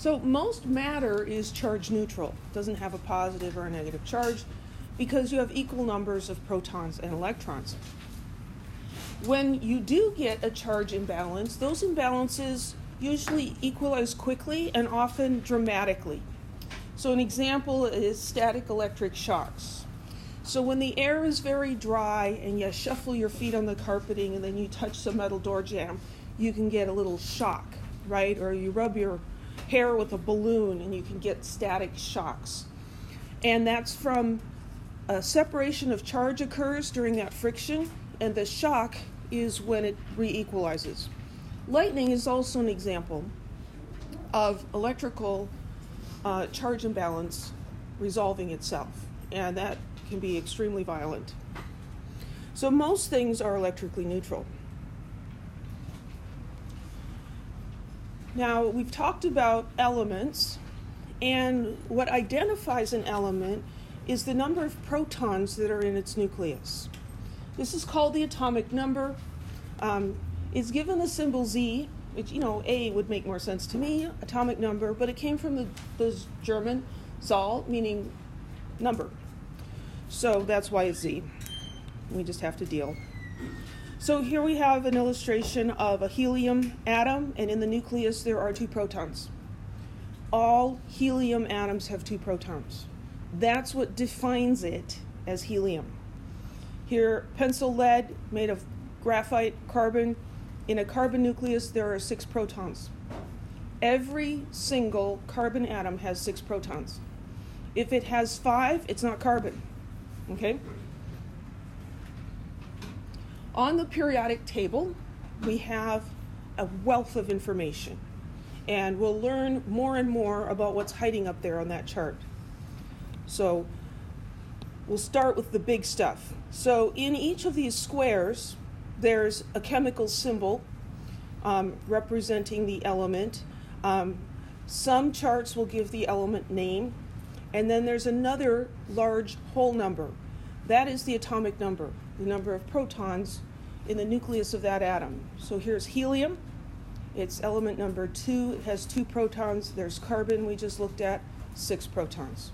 So most matter is charge neutral, doesn't have a positive or a negative charge, because you have equal numbers of protons and electrons. When you do get a charge imbalance, those imbalances usually equalize quickly and often dramatically. So an example is static electric shocks. So when the air is very dry and you shuffle your feet on the carpeting and then you touch the metal door jamb, you can get a little shock, right? Or you rub your hair with a balloon and you can get static shocks. And that's from a separation of charge occurs during that friction, and the shock is when it re-equalizes. Lightning is also an example of electrical charge imbalance resolving itself, and that can be extremely violent. So most things are electrically neutral. Now, we've talked about elements, and what identifies an element is the number of protons that are in its nucleus. This is called the atomic number. It's given the symbol Z, which, A would make more sense to me, atomic number, but it came from the German Zahl, meaning number. So that's why it's Z. We just have to deal. So here we have an illustration of a helium atom, and in the nucleus there are 2 protons. All helium atoms have 2 protons. That's what defines it as helium. Here, pencil lead made of graphite, carbon. In a carbon nucleus, there are 6 protons. Every single carbon atom has 6 protons. If it has 5, it's not carbon. Okay? On the periodic table, we have a wealth of information, and we'll learn more and more about what's hiding up there on that chart. So we'll start with the big stuff. So in each of these squares, there's a chemical symbol representing the element. Some charts will give the element name, and then there's another large whole number. That is the atomic number, the number of protons in the nucleus of that atom. So here's helium. It's element number 2. It has 2 protons. There's carbon we just looked at, 6 protons.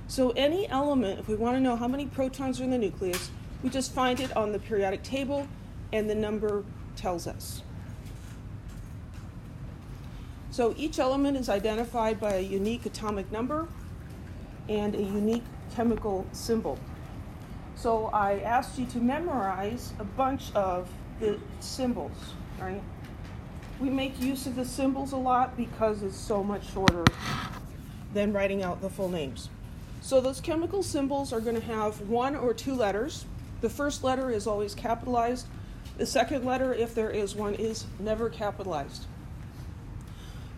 So any element, if we want to know how many protons are in the nucleus, we just find it on the periodic table, and the number tells us. So each element is identified by a unique atomic number and a unique chemical symbol. So I asked you to memorize a bunch of the symbols, right? We make use of the symbols a lot because it's so much shorter than writing out the full names. So those chemical symbols are going to have 1 or 2 letters. The first letter is always capitalized. The second letter, if there is one, is never capitalized.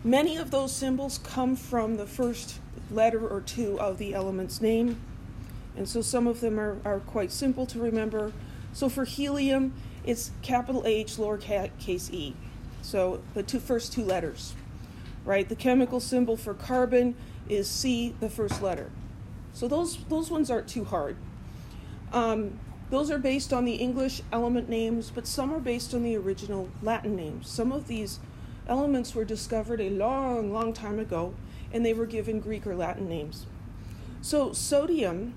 Many of those symbols come from the first letter or 2 of the element's name, and so some of them are quite simple to remember. So for helium, it's capital H, lowercase e. So the first 2 letters, right? The chemical symbol for carbon is C, the first letter. So those ones aren't too hard. Those are based on the English element names, but some are based on the original Latin names. Some of these elements were discovered a long, long time ago, and they were given Greek or Latin names. So sodium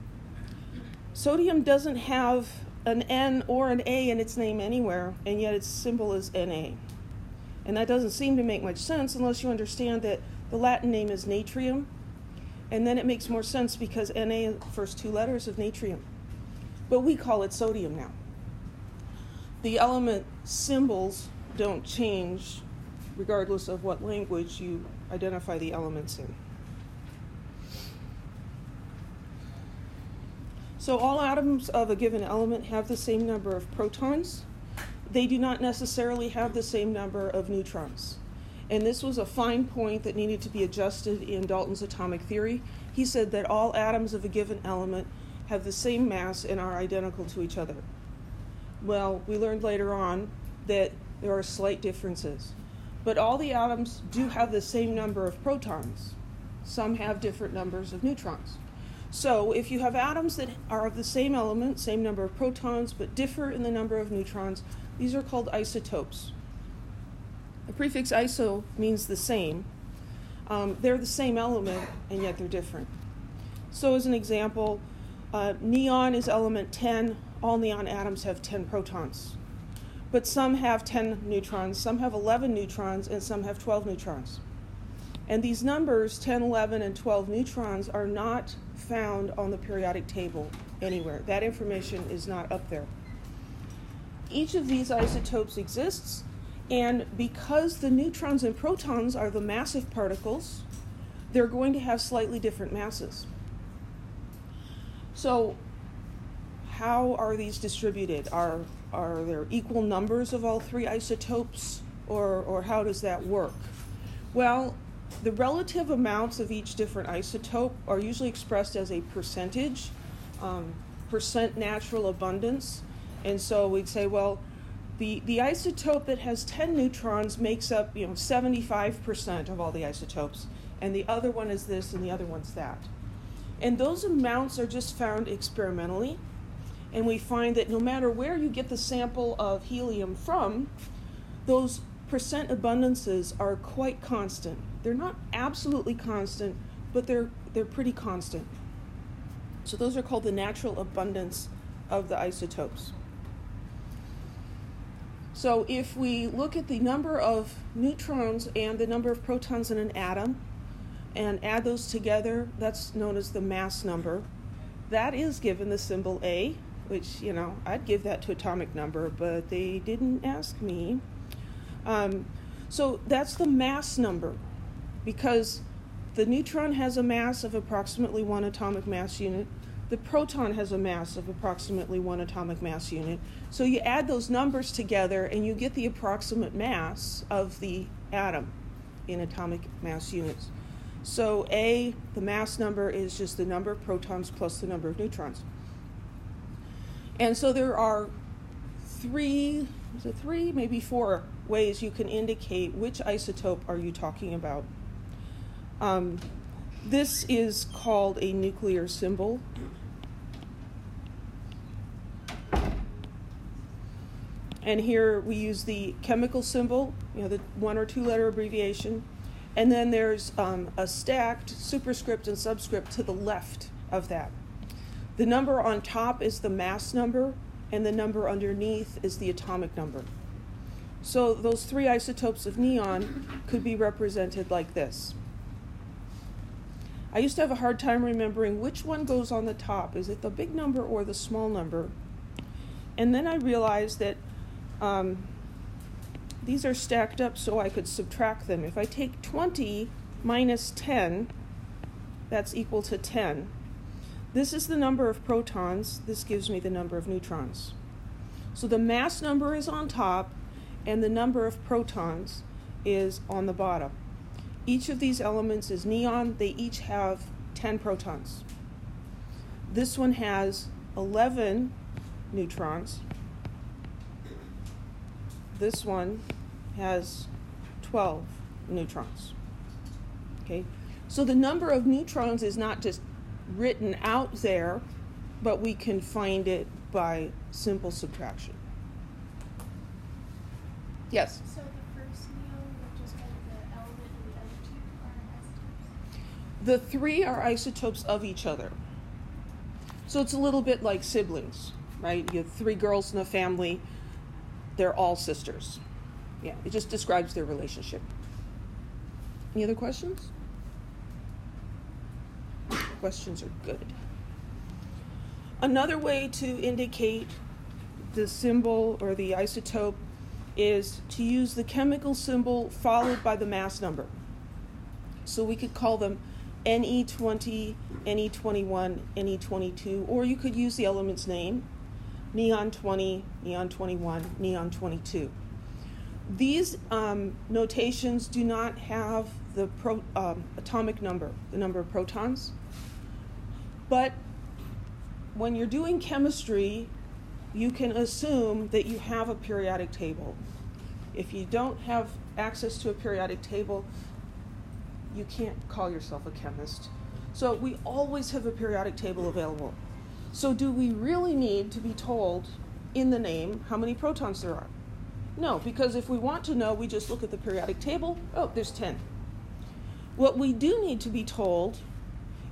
doesn't have an N or an A in its name anywhere, and yet its symbol is Na. And that doesn't seem to make much sense unless you understand that the Latin name is natrium, and then it makes more sense because Na is the first 2 letters of natrium. But we call it sodium now. The element symbols don't change regardless of what language you identify the elements in. So all atoms of a given element have the same number of protons. They do not necessarily have the same number of neutrons. And this was a fine point that needed to be adjusted in Dalton's atomic theory. He said that all atoms of a given element have the same mass and are identical to each other. Well, we learned later on that there are slight differences. But all the atoms do have the same number of protons. Some have different numbers of neutrons. So if you have atoms that are of the same element, same number of protons, but differ in the number of neutrons, these are called isotopes. The prefix iso means the same. They're the same element, and yet they're different. So as an example, neon is element 10. All neon atoms have 10 protons. But some have 10 neutrons, some have 11 neutrons, and some have 12 neutrons. And these numbers, 10, 11, and 12 neutrons, are not found on the periodic table anywhere. That information is not up there. Each of these isotopes exists, and because the neutrons and protons are the massive particles, they're going to have slightly different masses. So how are these distributed? Are there equal numbers of all three isotopes, or how does that work? Well, the relative amounts of each different isotope are usually expressed as a percentage, percent natural abundance. And so we'd say, well, the isotope that has 10 neutrons makes up 75% of all the isotopes, and the other one is this and the other one's that. And those amounts are just found experimentally, and we find that no matter where you get the sample of helium from, those percent abundances are quite constant. They're not absolutely constant, but they're pretty constant. So those are called the natural abundance of the isotopes. So if we look at the number of neutrons and the number of protons in an atom and add those together, that's known as the mass number. That is given the symbol A, which, I'd give that to atomic number, but they didn't ask me. So that's the mass number, because the neutron has a mass of approximately 1 atomic mass unit. The proton has a mass of approximately 1 atomic mass unit. So you add those numbers together and you get the approximate mass of the atom in atomic mass units. So A, the mass number, is just the number of protons plus the number of neutrons. And so there are maybe four ways you can indicate which isotope are you talking about. This is called a nuclear symbol. And here we use the chemical symbol, the 1 or 2 letter abbreviation. And then there's a stacked superscript and subscript to the left of that. The number on top is the mass number, and the number underneath is the atomic number. So those 3 isotopes of neon could be represented like this. I used to have a hard time remembering which one goes on the top. Is it the big number or the small number? And then I realized that these are stacked up so I could subtract them. If I take 20 minus 10, that's equal to 10. This is the number of protons. This gives me the number of neutrons. So the mass number is on top, and the number of protons is on the bottom. Each of these elements is neon. They each have 10 protons. This one has 11 neutrons. This one has 12 neutrons. Okay? So the number of neutrons is not just written out there, but we can find it by simple subtraction. Yes? So the first neon would just be the element and the other 2 are isotopes? The 3 are isotopes of each other. So it's a little bit like siblings, right? You have 3 girls in a family. They're all sisters. Yeah, it just describes their relationship. Any other questions? Questions are good. Another way to indicate the symbol or the isotope is to use the chemical symbol followed by the mass number. So we could call them Ne20, Ne21, Ne22, or you could use the element's name, neon 20, neon 21, neon 22. These notations do not have the atomic number, the number of protons. But when you're doing chemistry, you can assume that you have a periodic table. If you don't have access to a periodic table, you can't call yourself a chemist. So we always have a periodic table available. So do we really need to be told in the name how many protons there are? No, because if we want to know, we just look at the periodic table. Oh, there's 10. What we do need to be told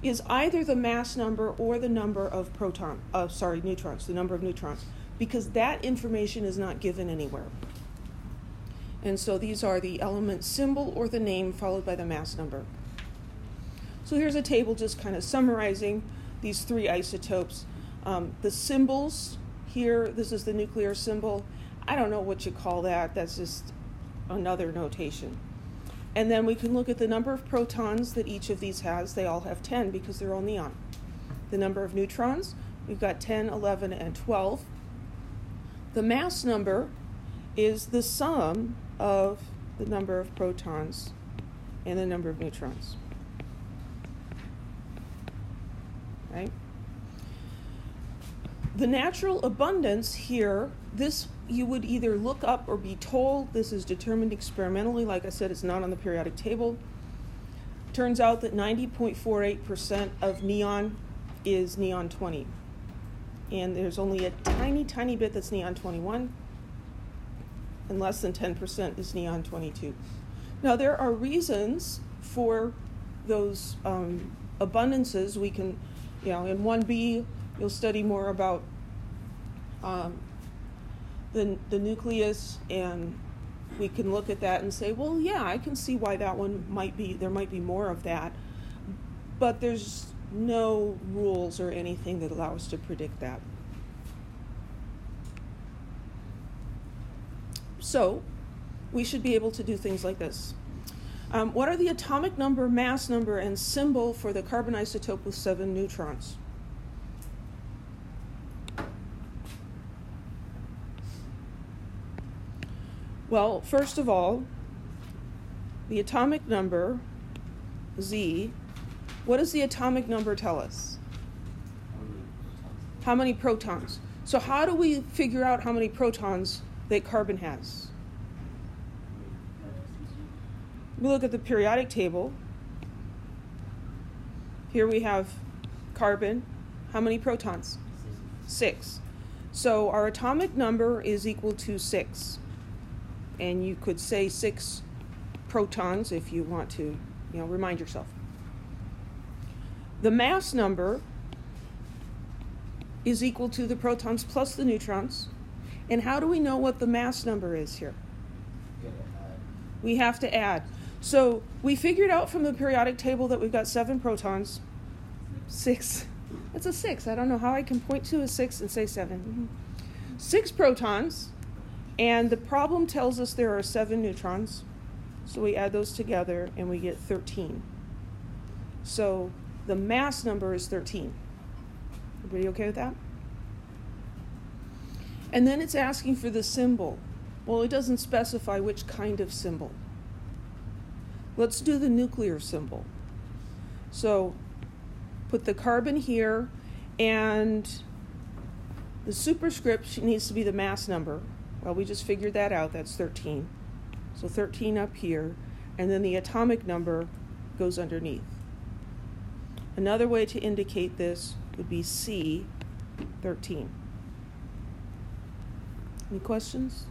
is either the mass number or the number of neutrons, the number of neutrons, because that information is not given anywhere. And so these are the element symbol or the name followed by the mass number. So here's a table just kind of summarizing these three isotopes. The symbols here, this is the nuclear symbol. I don't know what you call that. That's just another notation. And then we can look at the number of protons that each of these has. They all have 10 because they're all neon. The number of neutrons, we've got 10, 11, and 12. The mass number is the sum of the number of protons and the number of neutrons. Right? The natural abundance here, this you would either look up or be told. This is determined experimentally. Like I said, it's not on the periodic table. Turns out that 90.48% of neon is neon 20. And there's only a tiny, tiny bit that's neon 21. And less than 10% is neon 22. Now, there are reasons for those abundances. We can, in 1B, you'll study more about the nucleus, and we can look at that and say, well, yeah, I can see why that one there might be more of that, but there's no rules or anything that allow us to predict that. So we should be able to do things like this. What are the atomic number, mass number, and symbol for the carbon isotope with 7 neutrons? Well, first of all, the atomic number, Z, what does the atomic number tell us? How many protons? So how do we figure out how many protons that carbon has? We look at the periodic table. Here we have carbon. How many protons? 6. So our atomic number is equal to 6. And you could say 6 protons if you want to, remind yourself. The mass number is equal to the protons plus the neutrons. And how do we know what the mass number is here? We have to add. So we figured out from the periodic table that we've got 7 protons. 6. It's a 6. I don't know how I can point to a 6 and say 7. 6 protons. And the problem tells us there are 7 neutrons. So we add those together and we get 13. So the mass number is 13. Everybody okay with that? And then it's asking for the symbol. Well, it doesn't specify which kind of symbol. Let's do the nuclear symbol. So put the carbon here, and the superscript needs to be the mass number. Well, we just figured that out. That's 13. So 13 up here, and then the atomic number goes underneath. Another way to indicate this would be C, 13. Any questions?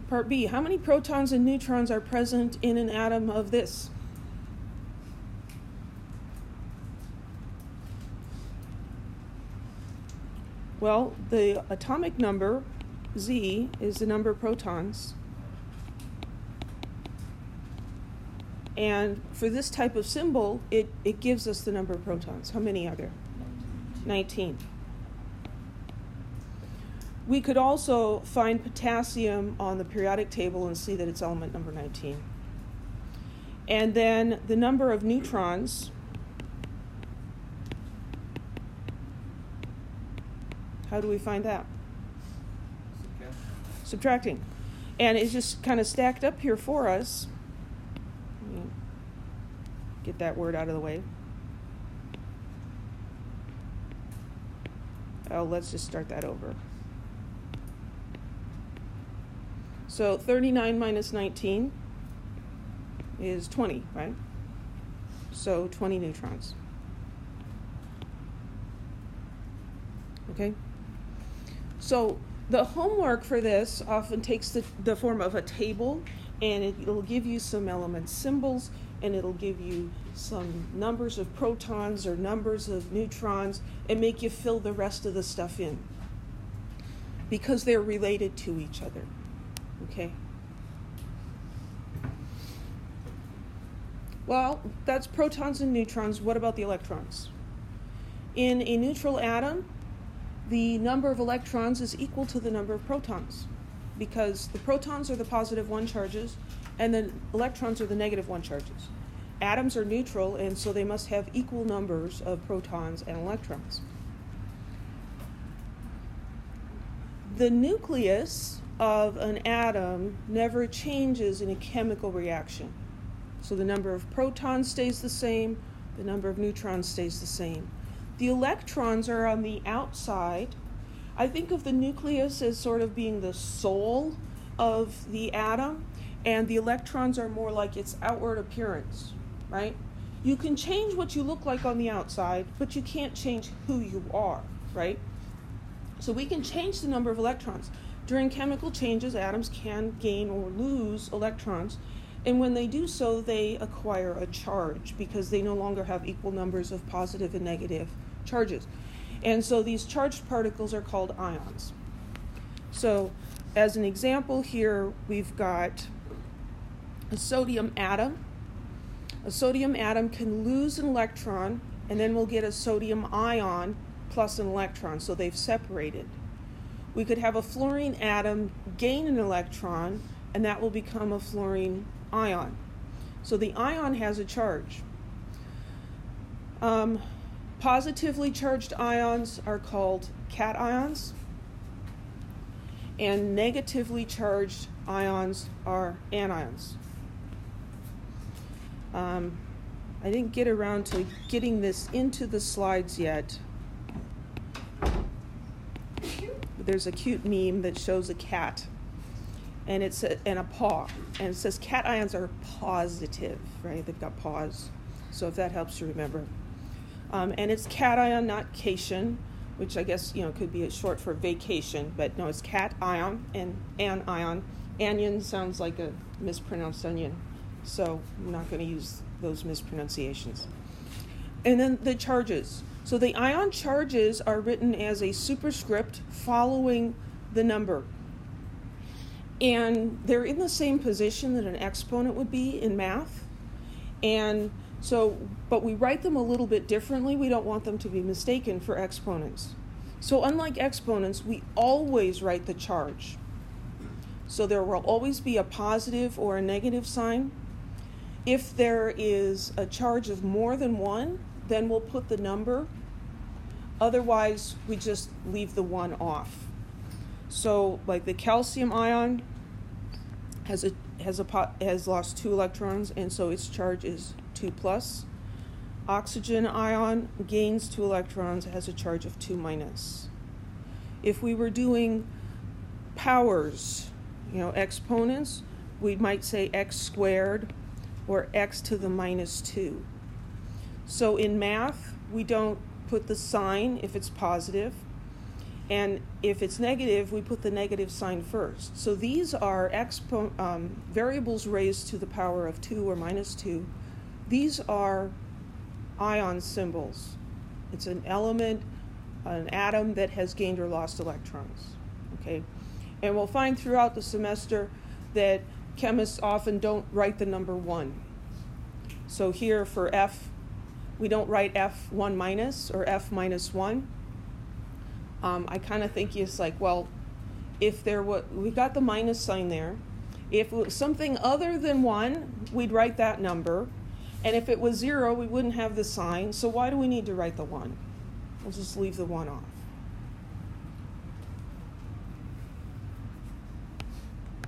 Part B, how many protons and neutrons are present in an atom of this? Well, the atomic number, Z, is the number of protons. And for this type of symbol, it gives us the number of protons. How many are there? 19. We could also find potassium on the periodic table and see that it's element number 19. And then the number of neutrons, how do we find that? Subtracting. And it's just kind of stacked up here for us. Let me get that word out of the way. Oh, let's just start that over. So 39 minus 19 is 20, right? So 20 neutrons. Okay? So The homework for this often takes the form of a table, and it'll give you some element symbols, and it'll give you some numbers of protons or numbers of neutrons, and make you fill the rest of the stuff in, because they're related to each other, okay? Well, that's protons and neutrons. What about the electrons? In a neutral atom, the number of electrons is equal to the number of protons, because the protons are the positive 1 charges and the electrons are the negative 1 charges. Atoms are neutral, and so they must have equal numbers of protons and electrons. The nucleus of an atom never changes in a chemical reaction. So the number of protons stays the same, the number of neutrons stays the same. The electrons are on the outside. I think of the nucleus as sort of being the soul of the atom, and the electrons are more like its outward appearance, right? You can change what you look like on the outside, but you can't change who you are, right? So we can change the number of electrons. During chemical changes, atoms can gain or lose electrons, and when they do so, they acquire a charge because they no longer have equal numbers of positive and negative charges. And so these charged particles are called ions. So as an example here, we've got a sodium atom. A sodium atom can lose an electron, and then we'll get a sodium ion plus an electron, so they've separated. We could have a fluorine atom gain an electron, and that will become a fluorine ion. So the ion has a charge. Positively charged ions are called cations, and negatively charged ions are anions. I didn't get around to getting this into the slides yet. There's a cute meme that shows a cat and a paw, and it says cations are positive, right? They've got paws, so if that helps you remember. And it's cation, not cation, which I guess could be short for vacation, but no, it's cation and anion. Anion sounds like a mispronounced onion, so I'm not going to use those mispronunciations. And then the charges. So the ion charges are written as a superscript following the number. And they're in the same position that an exponent would be in math. And so, but we write them a little bit differently. We don't want them to be mistaken for exponents. So unlike exponents, we always write the charge. So there will always be a positive or a negative sign. If there is a charge of more than 1, then we'll put the number. Otherwise, we just leave the 1 off. So like the calcium ion has lost 2 electrons, and so its charge is 2+. Oxygen ion gains 2 electrons, has a charge of 2-. If we were doing powers, exponents, we might say x squared or x to the -2. So in math, we don't put the sign if it's positive, and if it's negative, we put the negative sign first. So these are variables raised to the power of 2 or -2. These are ion symbols. It's an element, an atom that has gained or lost electrons. Okay, and we'll find throughout the semester that chemists often don't write the number 1. So here for F, we don't write F1- or F-1. I kind of think it's like, well, if we got the minus sign there. If it was something other than 1, we'd write that number. And if it was 0, we wouldn't have the sign. So why do we need to write the 1? We'll just leave the 1 off.